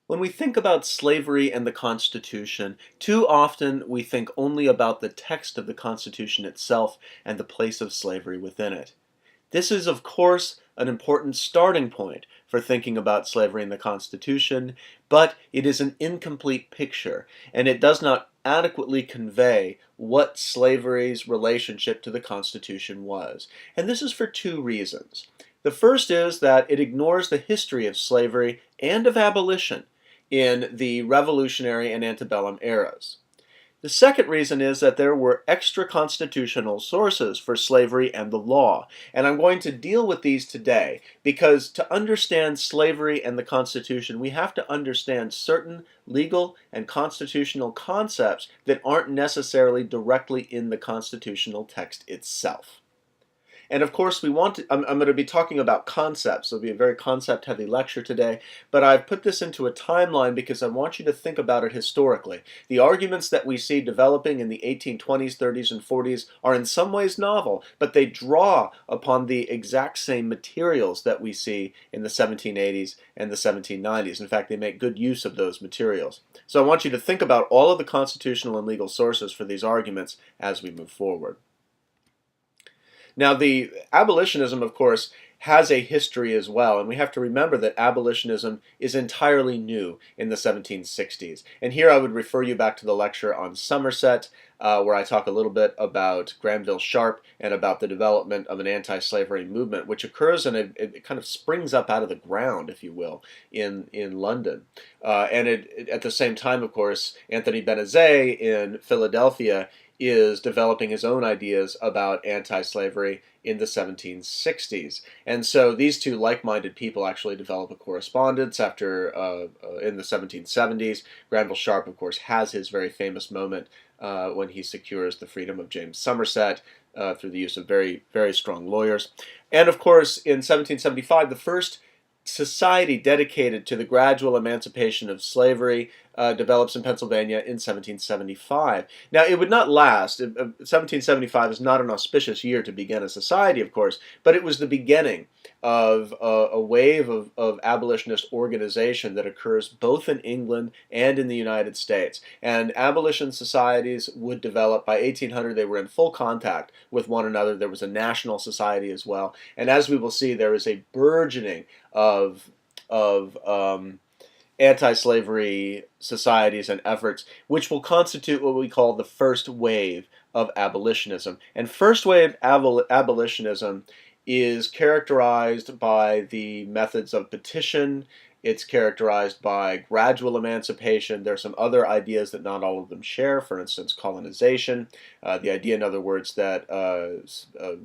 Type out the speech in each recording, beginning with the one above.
When we think about slavery and the Constitution, too often we think only about the text of the Constitution itself and the place of slavery within it. This is, of course, an important starting point for thinking about slavery and the Constitution, but it is an incomplete picture, and it does not adequately convey what slavery's relationship to the Constitution was. And this is for two reasons. The first is that it ignores the history of slavery and of abolition in the Revolutionary and antebellum eras. The second reason is that there were extra constitutional sources for slavery and the law, and I'm going to deal with these today because to understand slavery and the Constitution, we have to understand certain legal and constitutional concepts that aren't necessarily directly in the constitutional text itself. And of course, I'm going to be talking about concepts. It'll be a very concept-heavy lecture today, but I've put this into a timeline because I want you to think about it historically. The arguments that we see developing in the 1820s, 30s, and 40s are in some ways novel, but they draw upon the exact same materials that we see in the 1780s and the 1790s. In fact, they make good use of those materials. So I want you to think about all of the constitutional and legal sources for these arguments as we move forward. Now, the abolitionism, of course, has a history as well, and we have to remember that abolitionism is entirely new in the 1760s. And here I would refer you back to the lecture on Somerset, where I talk a little bit about Granville Sharp and about the development of an anti-slavery movement, which occurs and it kind of springs up out of the ground, if you will, in London. At the same time, of course, Anthony Benezet in Philadelphia is developing his own ideas about anti-slavery in the 1760s. And so these two like-minded people actually develop a correspondence in the 1770s. Granville Sharp, of course, has his very famous moment when he secures the freedom of James Somerset through the use of very, very strong lawyers. And of course, in 1775, the first society dedicated to the gradual emancipation of slavery develops in Pennsylvania in 1775. Now, it would not last. 1775 is not an auspicious year to begin a society, of course, but it was the beginning of a wave of abolitionist organization that occurs both in England and in the United States. And abolition societies would develop. By 1800, they were in full contact with one another. There was a national society as well. And as we will see, there is a burgeoning of anti-slavery societies and efforts, which will constitute what we call the first wave of abolitionism. And first wave abolitionism is characterized by the methods of petition. It's characterized by gradual emancipation. There are some other ideas that not all of them share, for instance, colonization. The idea, in other words, that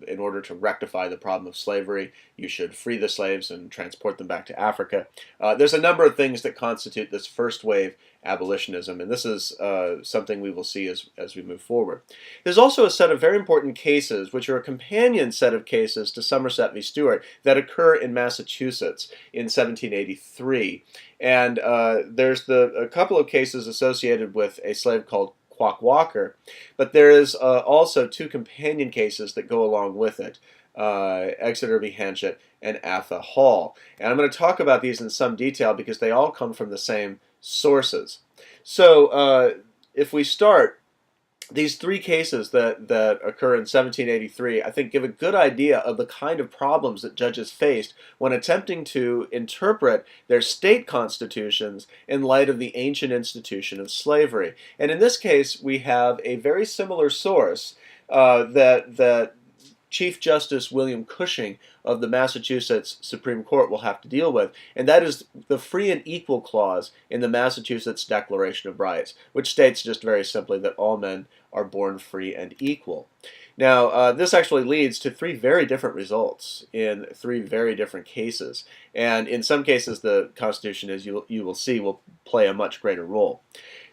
in order to rectify the problem of slavery, you should free the slaves and transport them back to Africa. There's a number of things that constitute this first wave abolitionism, and this is something we will see as we move forward. There's also a set of very important cases, which are a companion set of cases to Somerset v. Stewart, that occur in Massachusetts in 1783. And there's a couple of cases associated with a slave called Quock Walker, but there is also two companion cases that go along with it. Exeter v. Hanchett and Atha Hall. And I'm going to talk about these in some detail because they all come from the same sources. So if we start, these three cases that occur in 1783, I think, give a good idea of the kind of problems that judges faced when attempting to interpret their state constitutions in light of the ancient institution of slavery. And in this case, we have a very similar source that Chief Justice William Cushing of the Massachusetts Supreme Court will have to deal with, and that is the free and equal clause in the Massachusetts Declaration of Rights, which states just very simply that all men are born free and equal. Now, this actually leads to three very different results in three very different cases, and in some cases the Constitution, as you will see, will play a much greater role.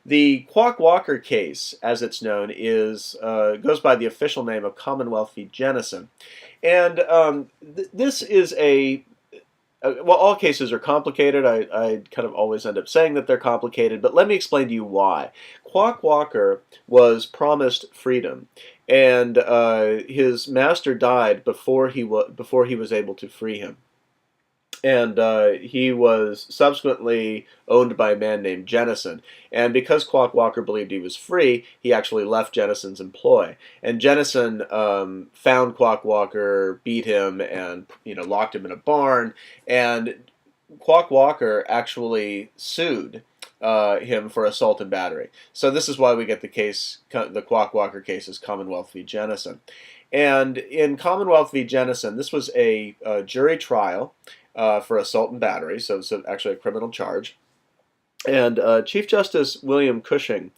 The Quock Walker case, as it's known, goes by the official name of Commonwealth v. Jennison. And this is well, all cases are complicated. I kind of always end up saying that they're complicated, but let me explain to you why. Quock Walker was promised freedom, and his master died before he was able to free him. and he was subsequently owned by a man named Jennison. And because Quock Walker believed he was free, he actually left Jennison's employ. And Jennison found Quock Walker, beat him, and locked him in a barn. And Quock Walker actually sued him for assault and battery. So this is why we get the Quock Walker case as Commonwealth v. Jennison. And in Commonwealth v. Jennison, this was a jury trial for assault and battery, so it's actually a criminal charge. And Chief Justice William Cushing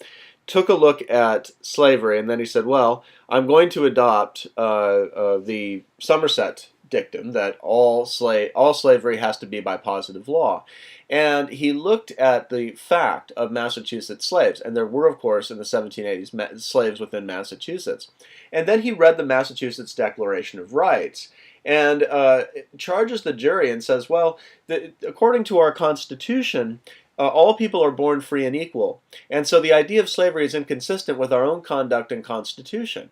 took a look at slavery, and then he said, well, I'm going to adopt the Somerset dictum that all slavery has to be by positive law. And he looked at the fact of Massachusetts slaves, and there were, of course, in the 1780s, slaves within Massachusetts. And then he read the Massachusetts Declaration of Rights, and charges the jury and says, well, according to our Constitution, all people are born free and equal. And so the idea of slavery is inconsistent with our own conduct and Constitution.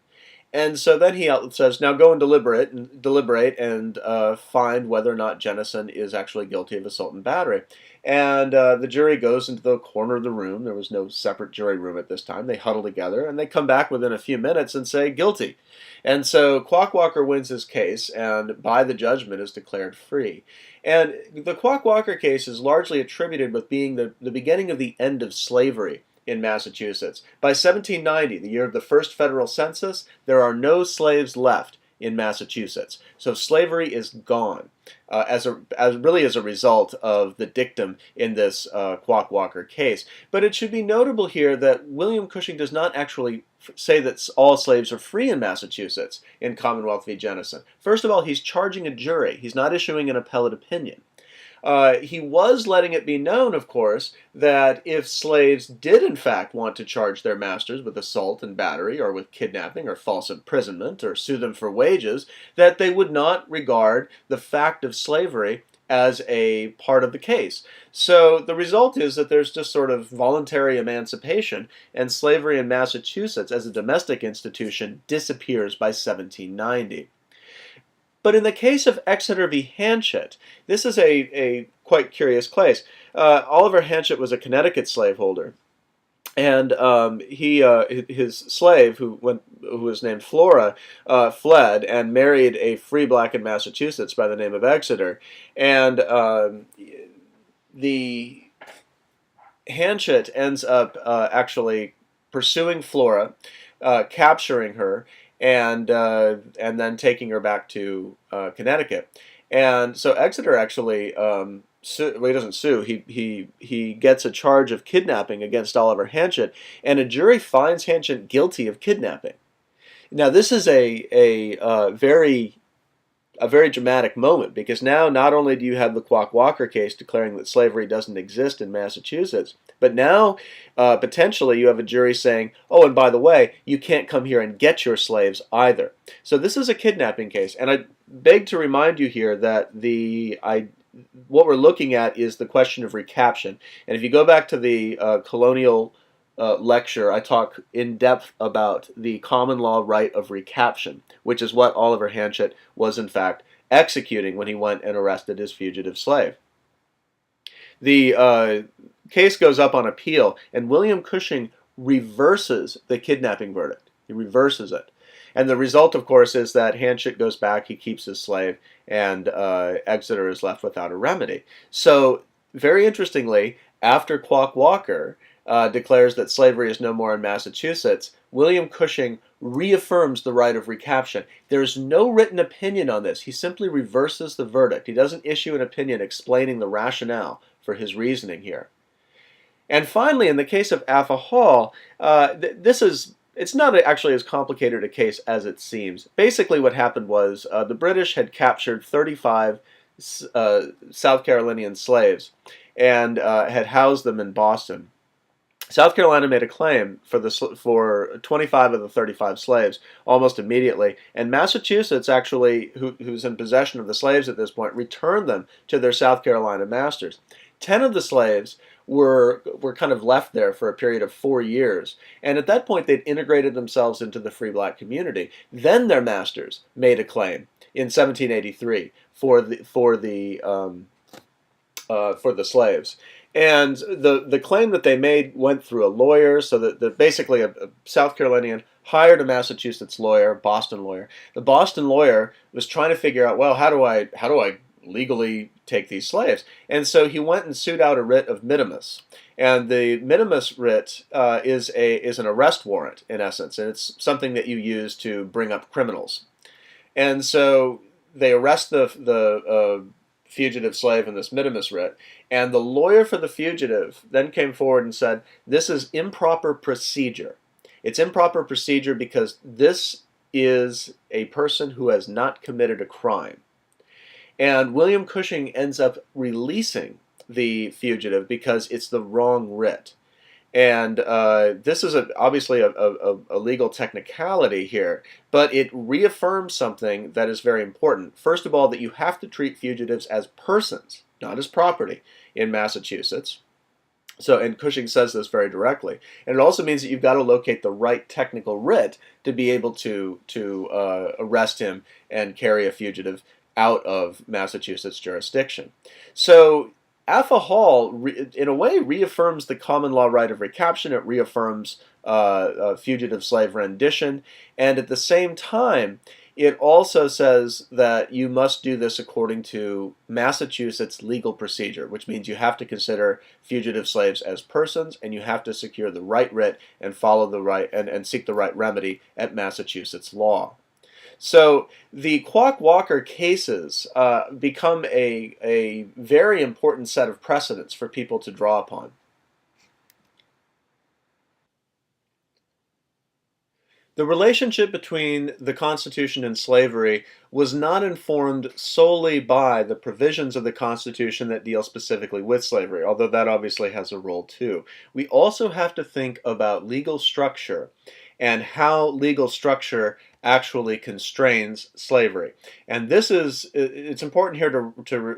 And so then he says, now go and deliberate and find whether or not Jennison is actually guilty of assault and battery. And the jury goes into the corner of the room. There was no separate jury room at this time. They huddle together, and they come back within a few minutes and say guilty. And so Quock Walker wins his case, and by the judgment is declared free. And the Quock Walker case is largely attributed with being the beginning of the end of slavery in Massachusetts. By 1790, the year of the first federal census, there are no slaves left in Massachusetts. So slavery is gone as a result of the dictum in this Quock Walker case. But it should be notable here that William Cushing does not actually say that all slaves are free in Massachusetts in Commonwealth v. Jennison. First of all, he's charging a jury. He's not issuing an appellate opinion. He was letting it be known, of course, that if slaves did in fact want to charge their masters with assault and battery, or with kidnapping or false imprisonment, or sue them for wages, that they would not regard the fact of slavery as a part of the case. So the result is that there's just sort of voluntary emancipation, and slavery in Massachusetts as a domestic institution disappears by 1790. But in the case of Exeter v. Hanchett, this is a quite curious case. Oliver Hanchett was a Connecticut slaveholder, and his slave, who was named Flora, fled and married a free black in Massachusetts by the name of Exeter. And the Hanchett ends up actually pursuing Flora, capturing her, and then taking her back to Connecticut. And so Exeter actually, he doesn't sue. He gets a charge of kidnapping against Oliver Hanchett, and a jury finds Hanchett guilty of kidnapping. Now this is a very dramatic moment, because now not only do you have the Quock Walker case declaring that slavery doesn't exist in Massachusetts, but now potentially you have a jury saying, oh, and by the way, you can't come here and get your slaves either. So this is a kidnapping case, and I beg to remind you here that what we're looking at is the question of recaption. And if you go back to the colonial lecture, I talk in depth about the common law right of recaption, which is what Oliver Hanchett was in fact executing when he went and arrested his fugitive slave. The case goes up on appeal, and William Cushing reverses the kidnapping verdict. He reverses it. And the result, of course, is that Hanchett goes back, he keeps his slave, and Exeter is left without a remedy. So, very interestingly, after Quock Walker declares that slavery is no more in Massachusetts, William Cushing reaffirms the right of recaption. There's no written opinion on this. He simply reverses the verdict. He doesn't issue an opinion explaining the rationale for his reasoning here. And finally, in the case of Affa Hall, it's not actually as complicated a case as it seems. Basically what happened was the British had captured 35 South Carolinian slaves and had housed them in Boston. South Carolina made a claim for 25 of the 35 slaves almost immediately, and Massachusetts actually, who's in possession of the slaves at this point, returned them to their South Carolina masters. 10 of the slaves were kind of left there for a period of 4 years, and at that point they'd integrated themselves into the free black community. Then their masters made a claim in 1783 for the for the slaves. And the claim that they made went through a lawyer, so that basically a South Carolinian hired a Massachusetts lawyer, Boston lawyer. The Boston lawyer was trying to figure out, well, how do I legally take these slaves? And so he went and sued out a writ of mitimus. And the mitimus writ is an arrest warrant in essence, and it's something that you use to bring up criminals. And so they arrest the fugitive slave in this mitimus writ, and the lawyer for the fugitive then came forward and said, this is improper procedure. It's improper procedure because this is a person who has not committed a crime. And William Cushing ends up releasing the fugitive because it's the wrong writ. And this is obviously a legal technicality here, but it reaffirms something that is very important. First of all, that you have to treat fugitives as persons, not as property, in Massachusetts. So, and Cushing says this very directly. And it also means that you've got to locate the right technical writ to be able to arrest him and carry a fugitive out of Massachusetts jurisdiction. So Alpha Hall, in a way, reaffirms the common law right of recaption. It reaffirms fugitive slave rendition. And at the same time, it also says that you must do this according to Massachusetts legal procedure, which means you have to consider fugitive slaves as persons, and you have to secure the right writ and follow the right and seek the right remedy at Massachusetts law. So the Quock Walker cases become a very important set of precedents for people to draw upon. The relationship between the Constitution and slavery was not informed solely by the provisions of the Constitution that deal specifically with slavery, although that obviously has a role too. We also have to think about legal structure and how legal structure actually constrains slavery. And it's important here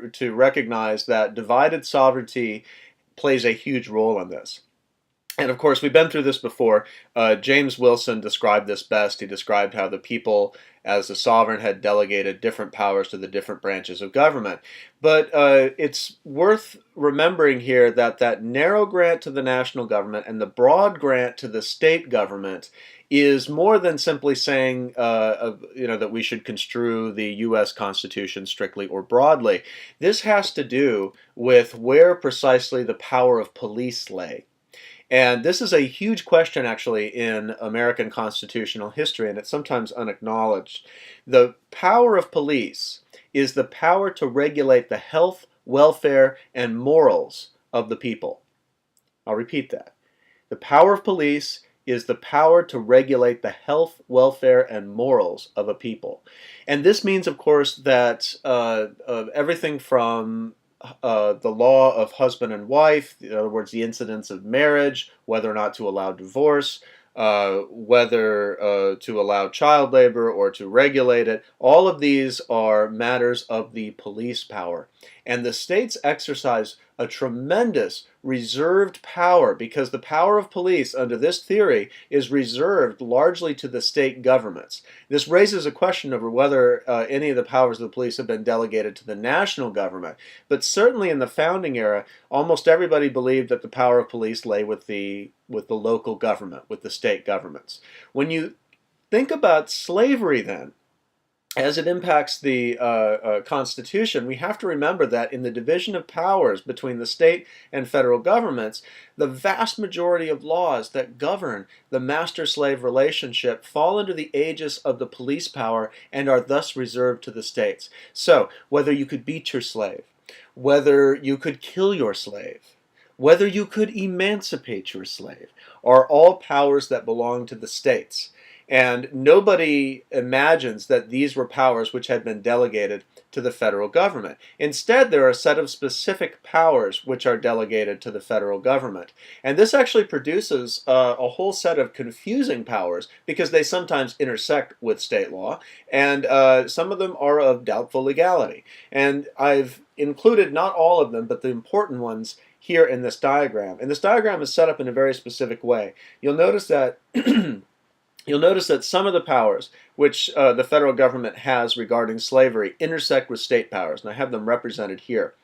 to recognize that divided sovereignty plays a huge role in this. And of course, we've been through this before. James Wilson described this best. He described how the people, as the sovereign, had delegated different powers to the different branches of government. But it's worth remembering here that that narrow grant to the national government and the broad grant to the state government is more than simply saying that we should construe the U.S. Constitution strictly or broadly. This has to do with where precisely the power of police lay. And this is a huge question, actually, in American constitutional history, and it's sometimes unacknowledged. The power of police is the power to regulate the health, welfare, and morals of the people. I'll repeat that. The power of police is the power to regulate the health, welfare, and morals of a people. And this means, of course, that everything from the law of husband and wife, in other words, the incidence of marriage, whether or not to allow divorce, whether to allow child labor or to regulate it, all of these are matters of the police power. And the states exercise a tremendous reserved power because the power of police under this theory is reserved largely to the state governments. This raises a question over whether any of the powers of the police have been delegated to the national government. But certainly in the founding era, almost everybody believed that the power of police lay with the local government, with the state governments. When you think about slavery then, as it impacts the Constitution, we have to remember that in the division of powers between the state and federal governments, the vast majority of laws that govern the master-slave relationship fall under the aegis of the police power and are thus reserved to the states. So, whether you could beat your slave, whether you could kill your slave, whether you could emancipate your slave, are all powers that belong to the states. And nobody imagines that these were powers which had been delegated to the federal government. Instead, there are a set of specific powers which are delegated to the federal government. And this actually produces a whole set of confusing powers because they sometimes intersect with state law, and some of them are of doubtful legality. And I've included not all of them, but the important ones here in this diagram. And this diagram is set up in a very specific way. You'll notice that some of the powers which the federal government has regarding slavery intersect with state powers, and I have them represented here.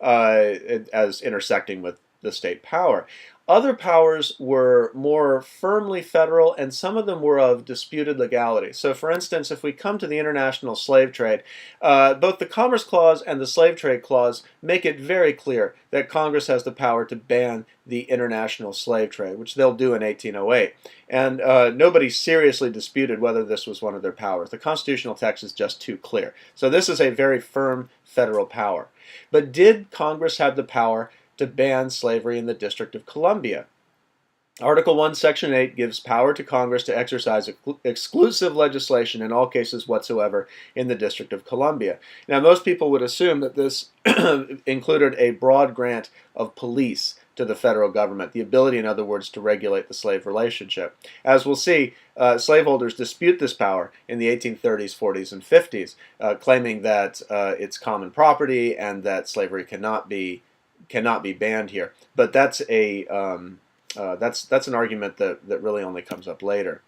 as intersecting with the state power. Other powers were more firmly federal, and some of them were of disputed legality. So, for instance, if we come to the international slave trade, both the Commerce Clause and the Slave Trade Clause make it very clear that Congress has the power to ban the international slave trade, which they'll do in 1808. And nobody seriously disputed whether this was one of their powers. The constitutional text is just too clear. So this is a very firm federal power. But did Congress have the power to ban slavery in the District of Columbia? Article 1, Section 8 gives power to Congress to exercise exclusive legislation in all cases whatsoever in the District of Columbia. Now, most people would assume that this included a broad grant of police to the federal government, the ability, in other words, to regulate the slave relationship. As we'll see, slaveholders dispute this power in the 1830s, 40s, and 50s, claiming that it's common property and that slavery cannot be banned here. But that's an argument that really only comes up later.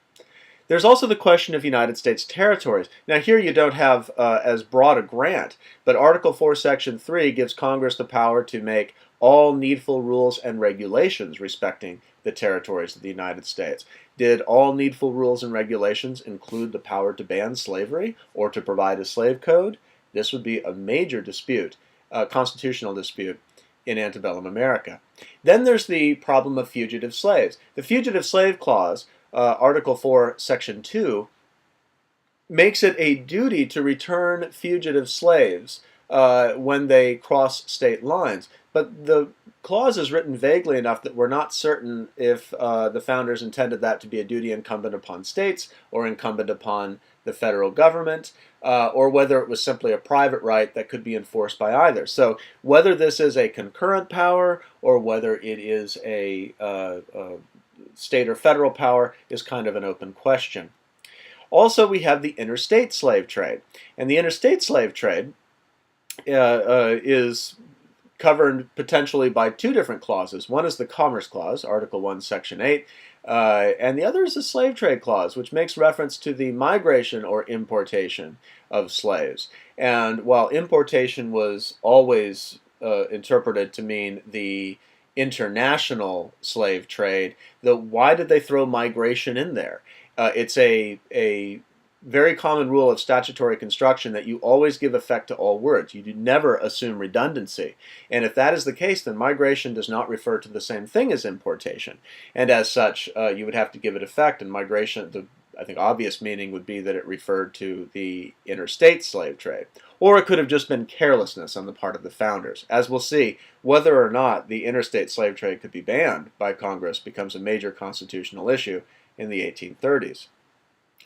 There's also the question of United States territories. Now here you don't have as broad a grant, but Article 4, Section 3 gives Congress the power to make all needful rules and regulations respecting the territories of the United States. Did all needful rules and regulations include the power to ban slavery or to provide a slave code? This would be a major dispute, constitutional dispute, in antebellum America. Then there's the problem of fugitive slaves. The Fugitive Slave Clause, Article 4, Section 2, makes it a duty to return fugitive slaves when they cross state lines. But the clause is written vaguely enough that we're not certain if the founders intended that to be a duty incumbent upon states or incumbent upon the federal government, or whether it was simply a private right that could be enforced by either. So whether this is a concurrent power or whether it is a state or federal power is kind of an open question. Also, we have the interstate slave trade. And the interstate slave trade is governed potentially by two different clauses. One is the Commerce Clause, Article 1, Section 8, and the other is the Slave Trade Clause, which makes reference to the migration or importation of slaves. And while importation was always interpreted to mean the international slave trade, why did they throw migration in there? It's a very common rule of statutory construction that you always give effect to all words. You do never assume redundancy. And if that is the case, then migration does not refer to the same thing as importation. And as such, you would have to give it effect. And migration, the I think obvious meaning would be that it referred to the interstate slave trade. Or it could have just been carelessness on the part of the founders. As we'll see, whether or not the interstate slave trade could be banned by Congress becomes a major constitutional issue in the 1830s.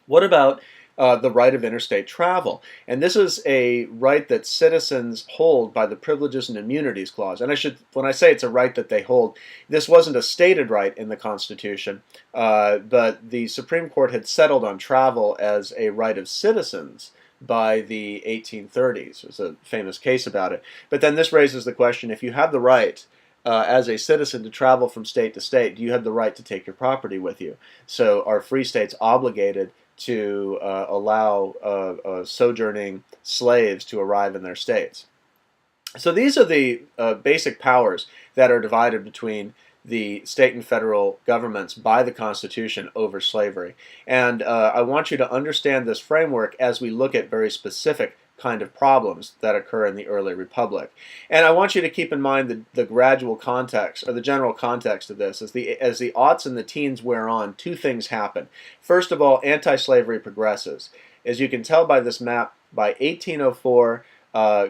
What about the right of interstate travel? And this is a right that citizens hold by the Privileges and Immunities Clause. And when I say it's a right that they hold, this wasn't a stated right in the Constitution, but the Supreme Court had settled on travel as a right of citizens by the 1830s. There's a famous case about it. But then this raises the question, if you have the right as a citizen to travel from state to state, do you have the right to take your property with you? So are free states obligated to allow sojourning slaves to arrive in their states? So these are the basic powers that are divided between the state and federal governments by the Constitution over slavery. And I want you to understand this framework as we look at very specific kind of problems that occur in the early republic. And I want you to keep in mind the gradual context, or the general context of this. As the aughts and the teens wear on, two things happen. First of all, anti-slavery progresses. As you can tell by this map, by 1804,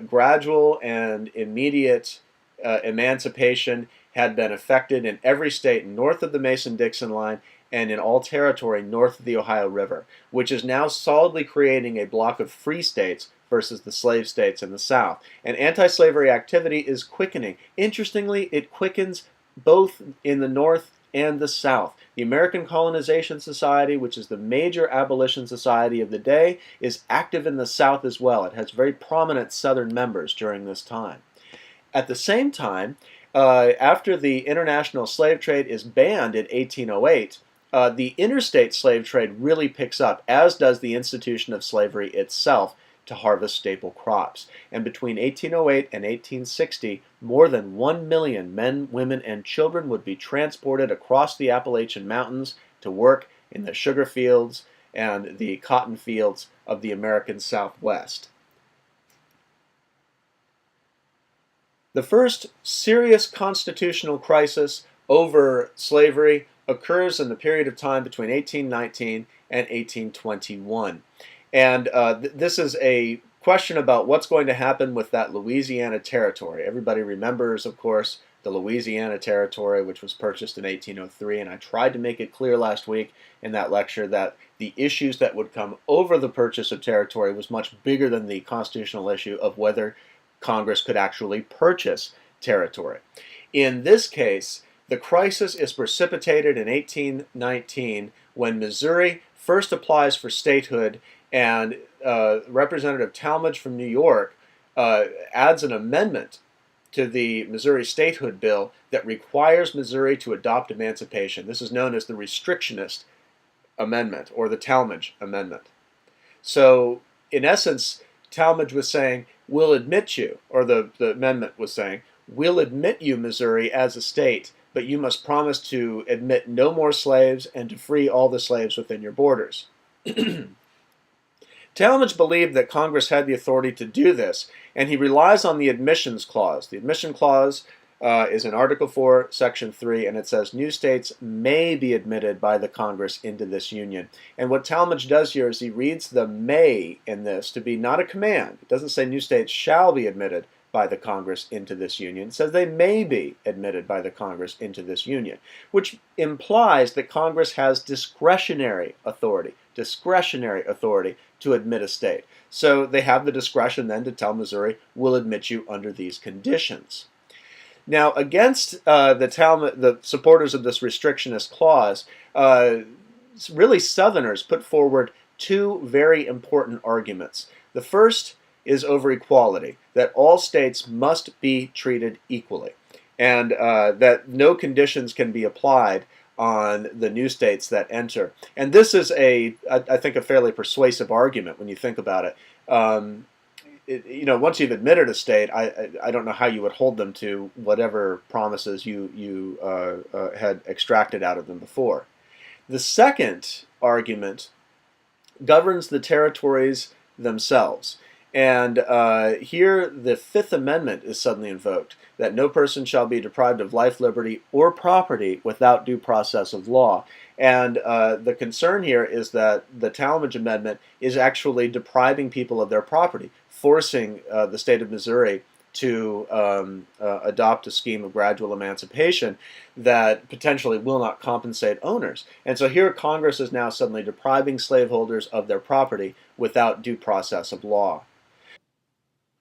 gradual and immediate emancipation had been effected in every state north of the Mason-Dixon line and in all territory north of the Ohio River, which is now solidly creating a block of free states versus the slave states in the South. And anti-slavery activity is quickening. Interestingly, it quickens both in the North and the South. The American Colonization Society, which is the major abolition society of the day, is active in the South as well. It has very prominent Southern members during this time. At the same time, after the international slave trade is banned in 1808, the interstate slave trade really picks up, as does the institution of slavery itself to harvest staple crops. And between 1808 and 1860, more than 1 million men, women, and children would be transported across the Appalachian Mountains to work in the sugar fields and the cotton fields of the American Southwest. The first serious constitutional crisis over slavery occurs in the period of time between 1819 and 1821. And this is a question about what's going to happen with that Louisiana Territory. Everybody remembers, of course, the Louisiana Territory, which was purchased in 1803, and I tried to make it clear last week in that lecture that the issues that would come over the purchase of territory was much bigger than the constitutional issue of whether Congress could actually purchase territory. In this case, the crisis is precipitated in 1819 when Missouri first applies for statehood, and Representative Talmadge from New York adds an amendment to the Missouri statehood bill that requires Missouri to adopt emancipation. This is known as the Restrictionist Amendment or the Talmadge Amendment. So, in essence, Talmadge was saying, we'll admit you, or the amendment was saying, we'll admit you, Missouri, as a state, but you must promise to admit no more slaves and to free all the slaves within your borders. Talmadge believed that Congress had the authority to do this, and he relies on the admissions clause. The admission clause is in Article 4, Section 3, and it says new states may be admitted by the Congress into this union. And what Talmadge does here is he reads the may in this to be not a command. It doesn't say new states shall be admitted by the Congress into this union. It says they may be admitted by the Congress into this union, which implies that Congress has discretionary authority to admit a state. So they have the discretion then to tell Missouri, we'll admit you under these conditions. Now, against the supporters of this restrictionist clause, really Southerners put forward two very important arguments. The first is over equality, that all states must be treated equally, and that no conditions can be applied on the new states that enter. And this is I think, a fairly persuasive argument when you think about it. Once you've admitted a state, I don't know how you would hold them to whatever promises you had extracted out of them before. The second argument governs the territories themselves. And here the Fifth Amendment is suddenly invoked, that no person shall be deprived of life, liberty, or property without due process of law. And the concern here is that the Talmadge Amendment is actually depriving people of their property, forcing the state of Missouri to adopt a scheme of gradual emancipation that potentially will not compensate owners. And so here Congress is now suddenly depriving slaveholders of their property without due process of law.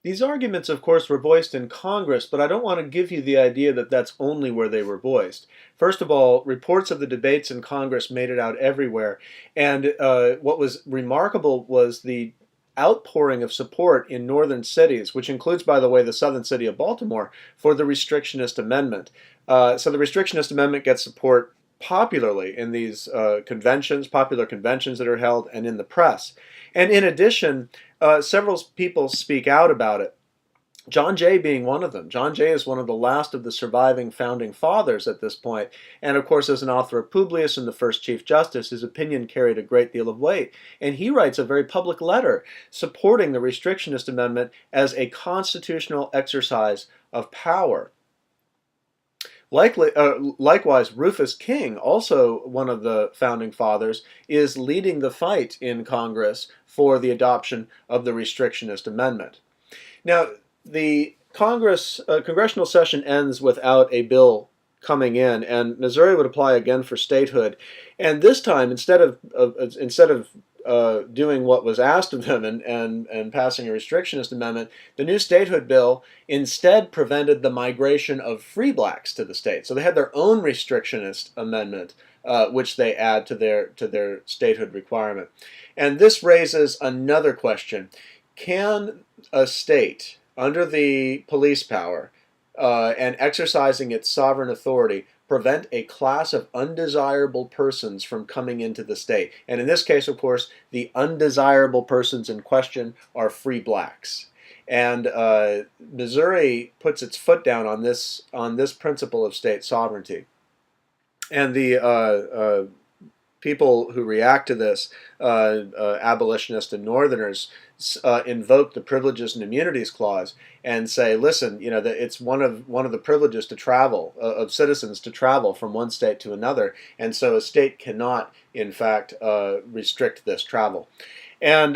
These arguments, of course, were voiced in Congress, but I don't want to give you the idea that that's only where they were voiced. First of all, reports of the debates in Congress made it out everywhere, and what was remarkable was the outpouring of support in northern cities, which includes, by the way, the southern city of Baltimore, for the Restrictionist Amendment. So the Restrictionist Amendment gets support popularly in these popular conventions that are held, and in the press. And in addition, several people speak out about it. John Jay being one of them. John Jay is one of the last of the surviving founding fathers at this point, and of course as an author of Publius and the first Chief Justice, his opinion carried a great deal of weight, and he writes a very public letter supporting the Restrictionist Amendment as a constitutional exercise of power. Likewise, Rufus King, also one of the founding fathers, is leading the fight in Congress for the adoption of the Restrictionist Amendment. Now, the congressional session ends without a bill coming in, and Missouri would apply again for statehood. And this time, instead of doing what was asked of them and passing a restrictionist amendment, the new statehood bill instead prevented the migration of free blacks to the state. So they had their own restrictionist amendment, which they add to their statehood requirement. And this raises another question. Can a state, under the police power and exercising its sovereign authority, prevent a class of undesirable persons from coming into the state. And in this case, of course, the undesirable persons in question are free blacks. And Missouri puts its foot down on this principle of state sovereignty. And the people who react to this, abolitionists and Northerners, invoke the Privileges and Immunities Clause and say, listen, you know, that it's one of the privileges to travel, of citizens to travel from one state to another, and so a state cannot, in fact, restrict this travel. And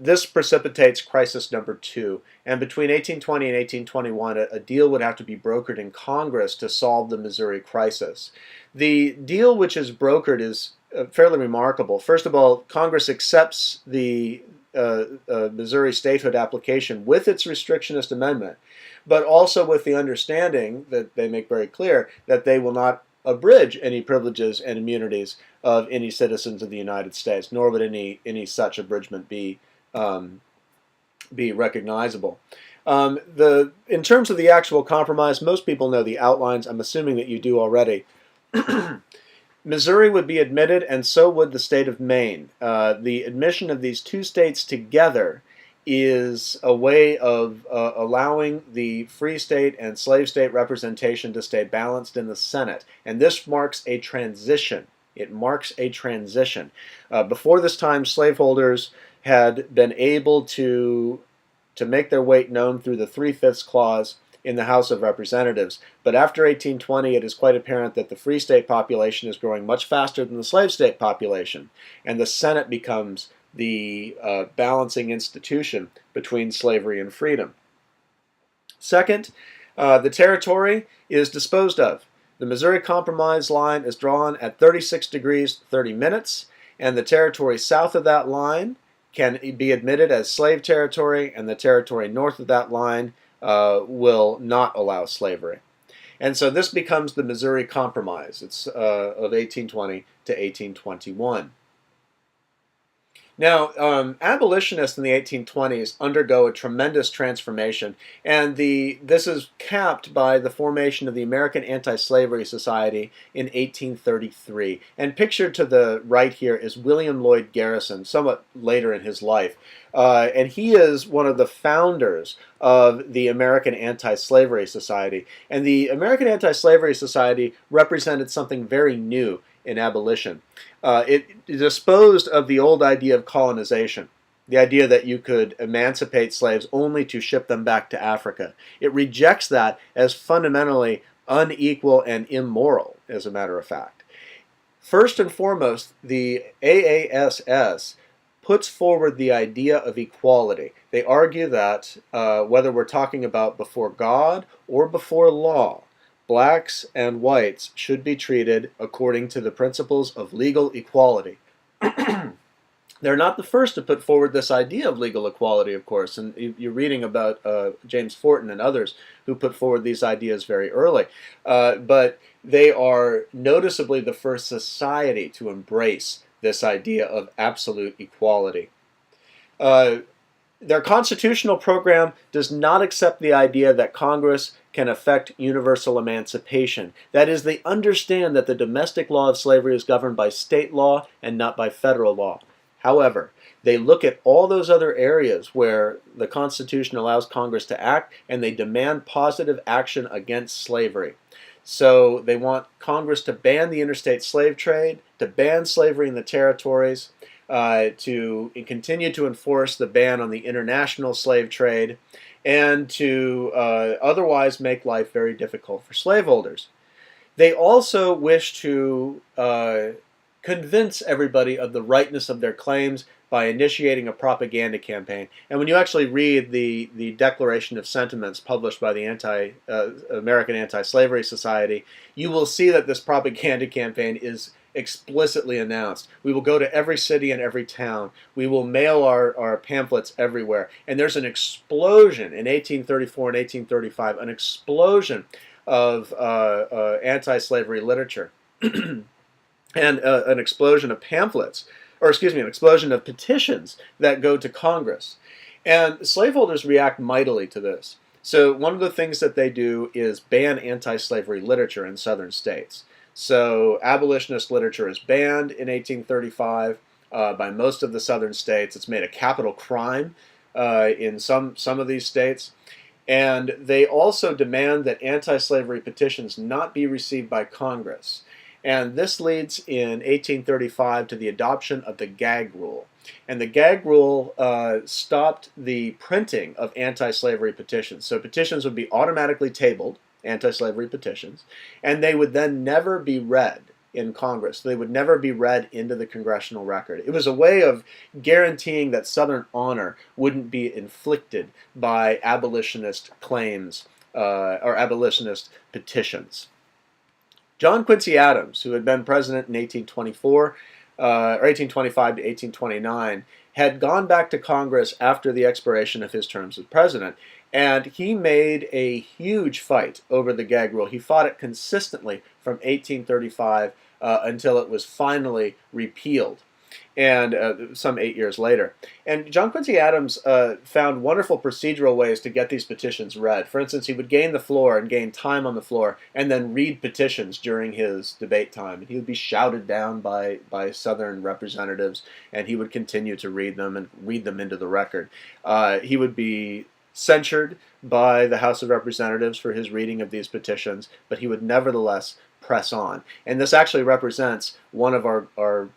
this precipitates crisis number 2. And between 1820 and 1821, a deal would have to be brokered in Congress to solve the Missouri crisis. The deal which is brokered is fairly remarkable. First of all, Congress accepts the Missouri statehood application with its restrictionist amendment, but also with the understanding that they make very clear that they will not abridge any privileges and immunities of any citizens of the United States, nor would any such abridgment be recognizable. In terms of the actual compromise, most people know the outlines. I'm assuming that you do already. Missouri would be admitted, and so would the state of Maine. The admission of these two states together is a way of allowing the free state and slave state representation to stay balanced in the Senate. And this marks a transition. It marks a transition. Before this time, slaveholders had been able to make their weight known through the 3/5 clause in the House of Representatives. But after 1820, it is quite apparent that the free state population is growing much faster than the slave state population, and the Senate becomes the balancing institution between slavery and freedom. Second, the territory is disposed of. The Missouri Compromise line is drawn at 36 degrees 30 minutes, and the territory south of that line can be admitted as slave territory, and the territory north of that line will not allow slavery. And so this becomes the Missouri Compromise. It's of 1820 to 1821. Now, abolitionists in the 1820s undergo a tremendous transformation, and this is capped by the formation of the American Anti-Slavery Society in 1833. And pictured to the right here is William Lloyd Garrison, somewhat later in his life. And he is one of the founders of the American Anti-Slavery Society. And the American Anti-Slavery Society represented something very new in abolition. It disposed of the old idea of colonization, the idea that you could emancipate slaves only to ship them back to Africa. It rejects that as fundamentally unequal and immoral, as a matter of fact. First and foremost, the AASS puts forward the idea of equality. They argue that whether we're talking about before God or before law, blacks and whites should be treated according to the principles of legal equality. They're not the first to put forward this idea of legal equality, of course, and you're reading about James Forten and others who put forward these ideas very early. But they are noticeably the first society to embrace this idea of absolute equality. Their constitutional program does not accept the idea that Congress can effect universal emancipation. That is, they understand that the domestic law of slavery is governed by state law and not by federal law. However, they look at all those other areas where the Constitution allows Congress to act, and they demand positive action against slavery. So they want Congress to ban the interstate slave trade, to ban slavery in the territories, to continue to enforce the ban on the international slave trade, and to otherwise make life very difficult for slaveholders. They also wish to convince everybody of the rightness of their claims by initiating a propaganda campaign. And when you actually read the Declaration of Sentiments published by the American Anti-Slavery Society, you will see that this propaganda campaign is explicitly announced. We will go to every city and every town. We will mail our pamphlets everywhere. And there's an explosion in 1834 and 1835, an explosion of anti-slavery literature and an explosion of pamphlets, or excuse me, an explosion of petitions that go to Congress. And slaveholders react mightily to this. So one of the things that they do is ban anti-slavery literature in southern states. So abolitionist literature is banned in 1835 by most of the southern states. It's made a capital crime in some of these states. And they also demand that anti-slavery petitions not be received by Congress. And this leads in 1835 to the adoption of the gag rule. And the gag rule stopped the printing of anti-slavery petitions. So petitions would be automatically tabled, anti-slavery petitions, and they would then never be read in Congress. They would never be read into the congressional record. It was a way of guaranteeing that Southern honor wouldn't be inflicted by abolitionist claims or abolitionist petitions. John Quincy Adams, who had been president in 1824, or 1825 to 1829, had gone back to Congress after the expiration of his terms as president, and he made a huge fight over the gag rule. He fought it consistently from 1835 until it was finally repealed, and some 8 years later. And John Quincy Adams found wonderful procedural ways to get these petitions read. For instance, he would gain the floor and gain time on the floor and then read petitions during his debate time. And he would be shouted down by Southern representatives, and he would continue to read them and read them into the record. He would be censured by the House of Representatives for his reading of these petitions, but he would nevertheless press on. And this actually represents one of our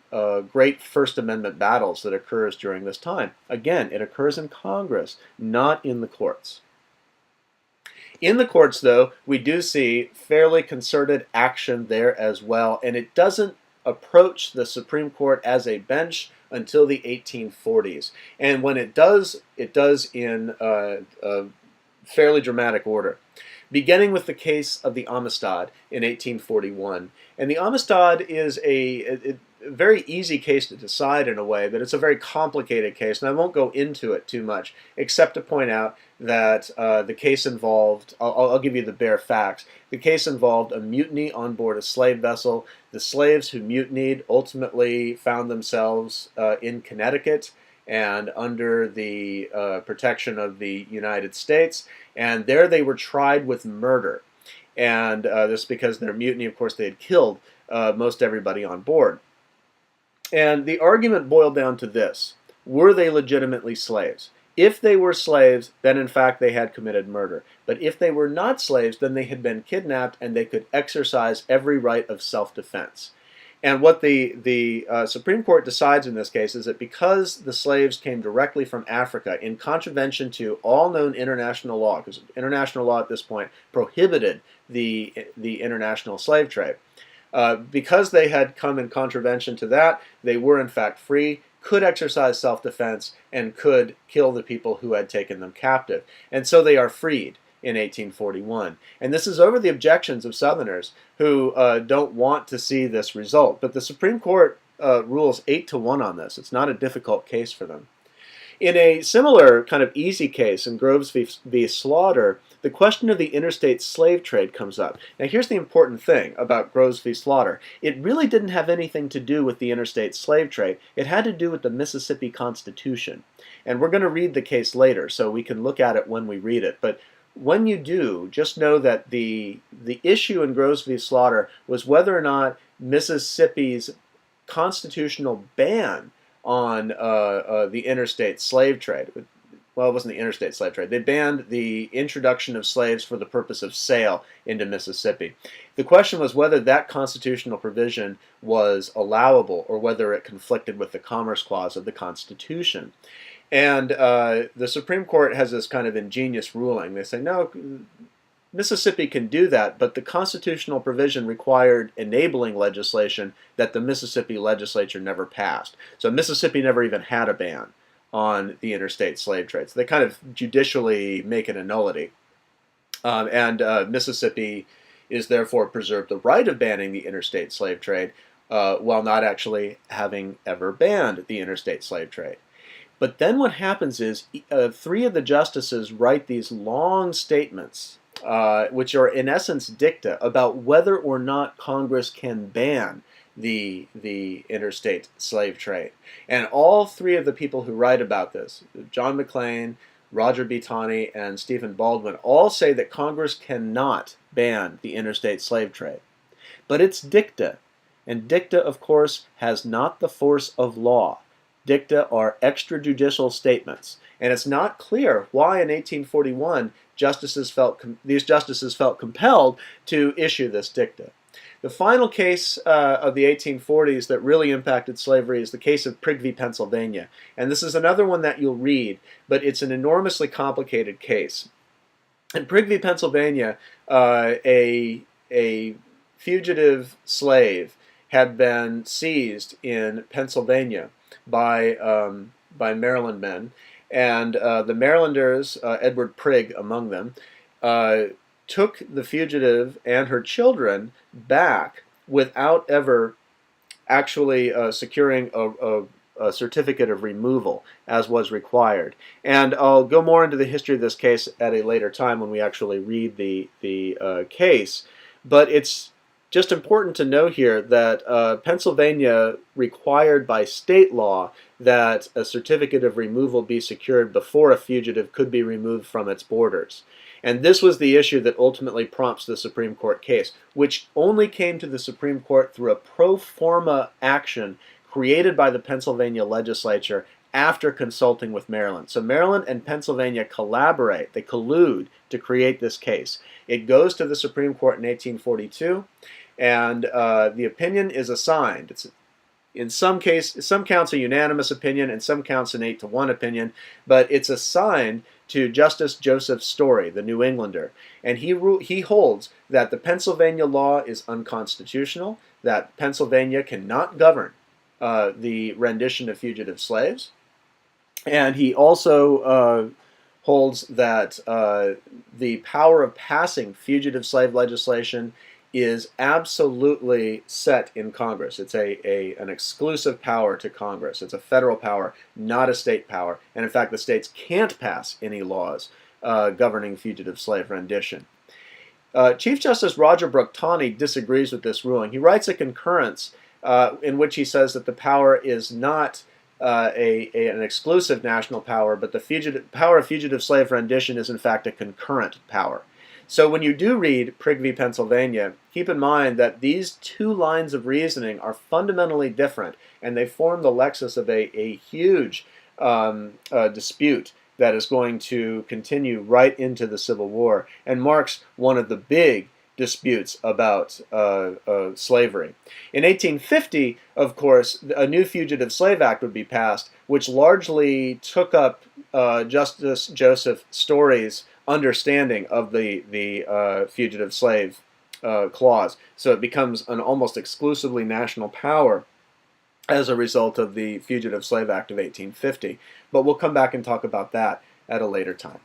great First Amendment battles that occurs during this time. Again, it occurs in Congress, not in the courts. In the courts, though, we do see fairly concerted action there as well, and it doesn't approach the Supreme Court as a bench until the 1840s. And when it does in a fairly dramatic order, beginning with the case of the Amistad in 1841. And the Amistad is a very easy case to decide in a way, but it's a very complicated case, and I won't go into it too much, except to point out that the case involved, I'll give you the bare facts, the case involved a mutiny on board a slave vessel. The slaves who mutinied ultimately found themselves in Connecticut and under the protection of the United States, and there they were tried with murder. And this because their mutiny, of course, they had killed most everybody on board. And the argument boiled down to this: were they legitimately slaves? If they were slaves, then in fact they had committed murder. But if they were not slaves, then they had been kidnapped and they could exercise every right of self-defense. And what the Supreme Court decides in this case is that because the slaves came directly from Africa in contravention to all known international law, because international law at this point prohibited the international slave trade, because they had come in contravention to that, they were in fact free, could exercise self-defense, and could kill the people who had taken them captive. And so they are freed in 1841. And this is over the objections of Southerners who don't want to see this result. But the Supreme Court rules 8-1 on this. It's not a difficult case for them. In a similar kind of easy case in Groves v. Slaughter, the question of the interstate slave trade comes up. Now here's the important thing about Groves v. Slaughter. It really didn't have anything to do with the interstate slave trade. It had to do with the Mississippi Constitution. And we're going to read the case later, so we can look at it when we read it. But when you do, just know that the issue in Groves v. Slaughter was whether or not Mississippi's constitutional ban on the interstate slave trade. Well, it wasn't the interstate slave trade. They banned the introduction of slaves for the purpose of sale into Mississippi. The question was whether that constitutional provision was allowable or whether it conflicted with the Commerce Clause of the Constitution. And the Supreme Court has this kind of ingenious ruling. They say, no, Mississippi can do that, but the constitutional provision required enabling legislation that the Mississippi legislature never passed. So Mississippi never even had a ban on the interstate slave trade. So they kind of judicially make it a nullity. Mississippi is therefore preserved the right of banning the interstate slave trade while not actually having ever banned the interstate slave trade. But then what happens is 3 of the justices write these long statements which are in essence dicta about whether or not Congress can ban the interstate slave trade. And all 3 of the people who write about this, John McLean, Roger B. Taney, and Stephen Baldwin all say that Congress cannot ban the interstate slave trade. But it's dicta, and dicta, of course, has not the force of law. Dicta are extrajudicial statements, and it's not clear why in 1841 these justices felt compelled to issue this dicta. The final case of the 1840s that really impacted slavery is the case of Prigg v. Pennsylvania. And this is another one that you'll read, but it's an enormously complicated case. In Prigg v. Pennsylvania, a fugitive slave had been seized in Pennsylvania by Maryland men, and the Marylanders, Edward Prigg among them, took the fugitive and her children back without ever actually securing a certificate of removal, as was required. And I'll go more into the history of this case at a later time when we actually read the case. But it's just important to know here that Pennsylvania required by state law that a certificate of removal be secured before a fugitive could be removed from its borders. And this was the issue that ultimately prompts the Supreme Court case, which only came to the Supreme Court through a pro forma action created by the Pennsylvania legislature after consulting with Maryland. So Maryland and Pennsylvania collaborate, they collude to create this case. It goes to the Supreme Court in 1842, and the opinion is assigned. It's in some counts a unanimous opinion, and some counts an 8-1 opinion, but it's assigned to Justice Joseph Story, the New Englander, and he holds that the Pennsylvania law is unconstitutional, that Pennsylvania cannot govern the rendition of fugitive slaves, and he also holds that the power of passing fugitive slave legislation is absolutely set in Congress. It's an exclusive power to Congress. It's a federal power, not a state power. And in fact, the states can't pass any laws governing fugitive slave rendition. Chief Justice Roger Brooke Taney disagrees with this ruling. He writes a concurrence in which he says that the power is not an exclusive national power, but the power of fugitive slave rendition is in fact a concurrent power. So when you do read Prigg v. Pennsylvania, keep in mind that these two lines of reasoning are fundamentally different, and they form the lexus of a huge dispute that is going to continue right into the Civil War and marks one of the big disputes about slavery. In 1850, of course, a new Fugitive Slave Act would be passed, which largely took up Justice Joseph Story's understanding of the fugitive slave clause. So it becomes an almost exclusively national power as a result of the Fugitive Slave Act of 1850. But we'll come back and talk about that at a later time.